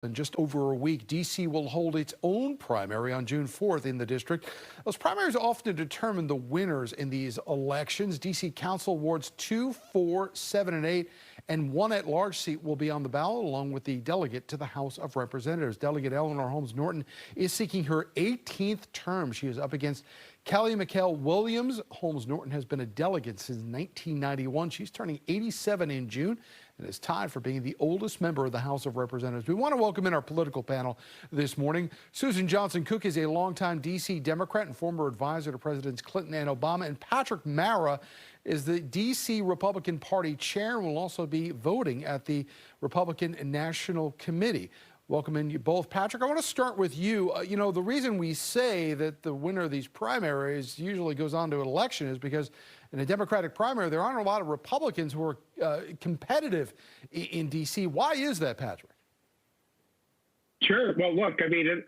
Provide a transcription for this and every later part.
In just over a week, D.C. will hold its own primary on June 4th in the district. Those primaries often determine the winners in these elections. D.C. Council wards 2, 4, 7, and 8, and one at-large seat will be on the ballot along with the delegate to the House of Representatives. Delegate Eleanor Holmes Norton is seeking her 18th term. She is up against Kelly McHale Williams. Holmes Norton has been a delegate since 1991. She's turning 87 in June and is tied for being the oldest member of the House of Representatives. We want to welcome in our political panel this morning. Susan Johnson Cook is a longtime D.C. Democrat and former advisor to Presidents Clinton and Obama. And Patrick Mara is the D.C. Republican Party chair and will also be voting at the Republican National Committee. Welcome in you both. Patrick, I want to start with you. You know, the reason we say that the winner of these primaries usually goes on to an election is because in a Democratic primary, there aren't a lot of Republicans who are competitive in D.C. Why is that, Patrick? Sure. Well, look, I mean,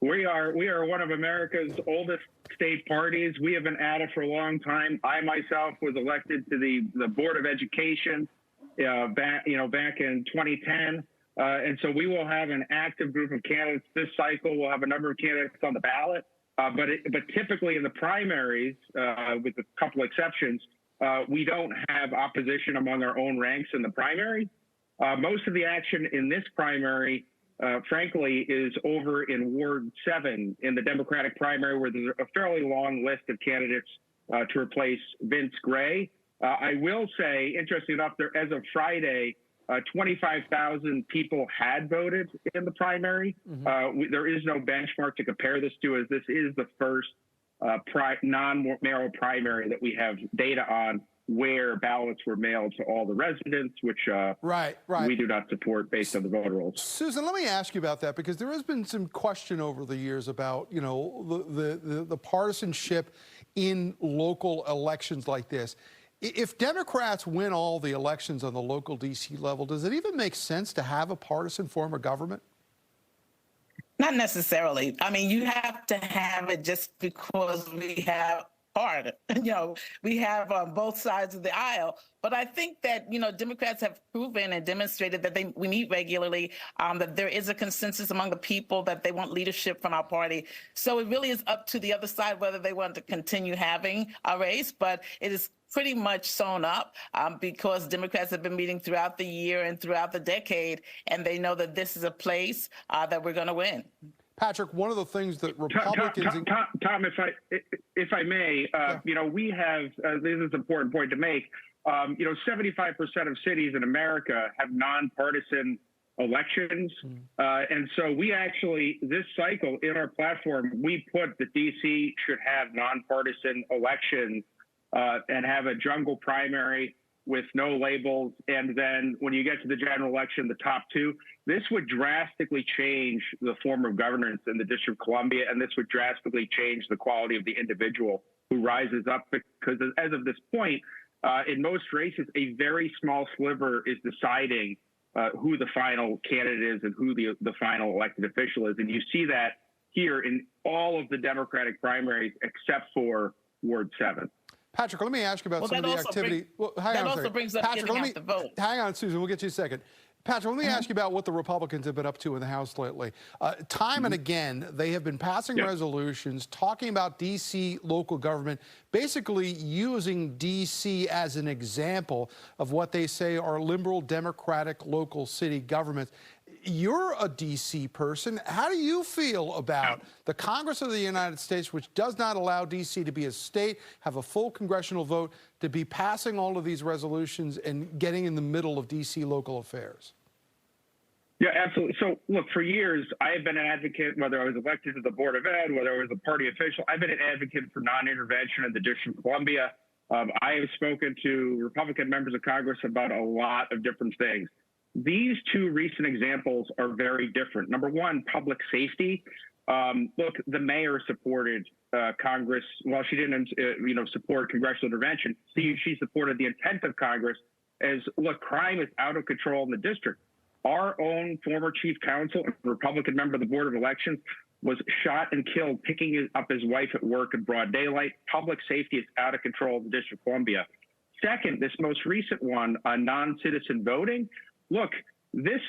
we are one of America's oldest state parties. We have been at it for a long time. I myself was elected to the Board of Education back in 2010. And so we will have an active group of candidates this cycle. We'll have a number of candidates on the ballot. But typically in the primaries, with a couple exceptions, we don't have opposition among our own ranks in the primary. Most of the action in this primary, frankly, is over in Ward 7 in the Democratic primary, where there's a fairly long list of candidates to replace Vince Gray. I will say, interestingly enough, as of Friday, 25,000 people had voted in the primary. There is no benchmark to compare this to, as this is the first non-mayoral primary that we have data on where ballots were mailed to all the residents, which we do not support based on the voter rolls. Susan, let me ask you about that, because there has been some question over the years about, you know, the partisanship in local elections like this. If Democrats win all the elections on the local D.C. level, does it even make sense to have a partisan form of government? Not necessarily. I mean, you have to have it just because we have we have both sides of the aisle. But I think that, you know, Democrats have proven and demonstrated that we meet regularly, that there is a consensus among the people that they want leadership from our party. So it really is up to the other side whether they want to continue having a race, but it is pretty much sewn up because Democrats have been meeting throughout the year and throughout the decade, and they know that this is a place that we're going to win. Patrick, one of the things that Republicans... Tom, if I may, you know, we have, this is an important point to make, you know, 75% of cities in America have nonpartisan elections. And so we actually, this cycle in our platform, we put that D.C. should have nonpartisan elections and have a jungle primary with no labels. And then when you get to the general election, the top two, this would drastically change the form of governance in the District of Columbia, and this would drastically change the quality of the individual who rises up, because as of this point, in most races, a very small sliver is deciding who the final candidate is and who the final elected official is. And you see that here in all of the Democratic primaries except for Ward 7. Patrick, let me ask you about some of the activity. Hang on, Susan, we'll get you in a second. Patrick, let me ask you about what the Republicans have been up to in the House lately. Time and again, they have been passing resolutions talking about D.C. local government, basically using D.C. as an example of what they say are liberal democratic local city governments. You're a D.C. person. How do you feel about the Congress of the United States, which does not allow D.C. to be a state, have a full congressional vote, to be passing all of these resolutions and getting in the middle of D.C. local affairs? Yeah, absolutely. So, look, for years, I have been an advocate, whether I was elected to the Board of Ed, whether I was a party official, I've been an advocate for non-intervention in the District of Columbia. I have spoken to Republican members of Congress about a lot of different things. These two recent examples are very different. Number one, public safety. Look, the mayor supported Congress. Well, she didn't, support congressional intervention. She supported the intent of Congress as, look, crime is out of control in the district. Our own former chief counsel, a Republican member of the Board of Elections, was shot and killed picking up his wife at work in broad daylight. Public safety is out of control in the District of Columbia. Second, this most recent one on non-citizen voting. Look, this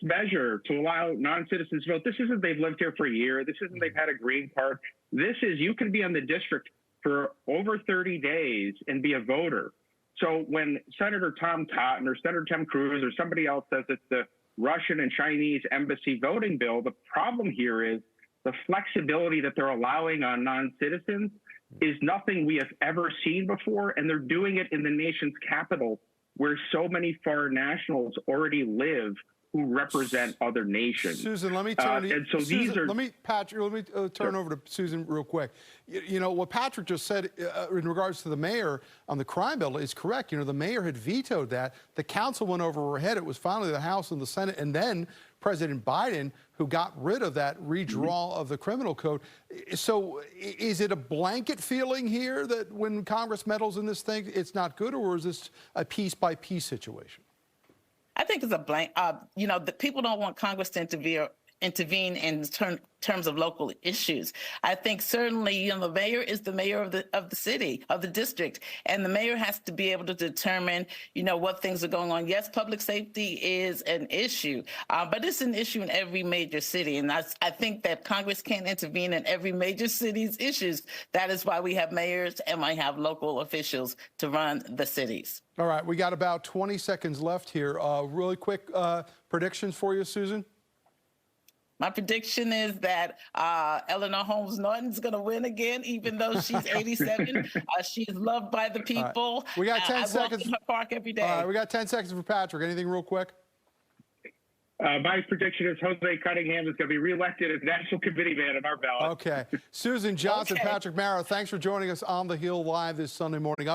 measure to allow non-citizens to vote, this isn't they've lived here for a year. This isn't they've had a green card. This is you can be on the district for over 30 days and be a voter. So when Senator Tom Cotton or Senator Ted Cruz or somebody else says it's the Russian and Chinese embassy voting bill, the problem here is the flexibility that they're allowing on non-citizens is nothing we have ever seen before, and they're doing it in the nation's capital where so many foreign nationals already live who represent other nations. Susan, let me turn to you. And so Susan, these are. let me turn over to Susan real quick. You know, what Patrick just said in regards to the mayor on the crime bill is correct. You know, the mayor had vetoed that. The council went over her head. It was finally the House and the Senate, and then President Biden who got rid of that redraw of the criminal code. So is it a blanket feeling here that when Congress meddles in this thing, it's not good, or is this a piece-by-piece situation? I think it's a blank. You know, the people don't want Congress to intervene in terms of local issues. I think certainly, you know, the mayor is the mayor of the city, of the district, and the mayor has to be able to determine, you know, what things are going on. Yes, public safety is an issue, but it's an issue in every major city, and I think that Congress can't intervene in every major city's issues. That is why we have mayors and we have local officials to run the cities. All right, we got about 20 seconds left here. Really quick predictions for you, Susan? My prediction is that Eleanor Holmes Norton's going to win again, even though she's 87. She's loved by the people. Right. We got 10 seconds. I walk in her park every day. All right, we got 10 seconds for Patrick. Anything real quick? My prediction is Jose Cunningham is going to be reelected as National Committee Man in our ballot. Okay. Susan Johnson, Okay. Patrick Mara, thanks for joining us on The Hill Live this Sunday morning.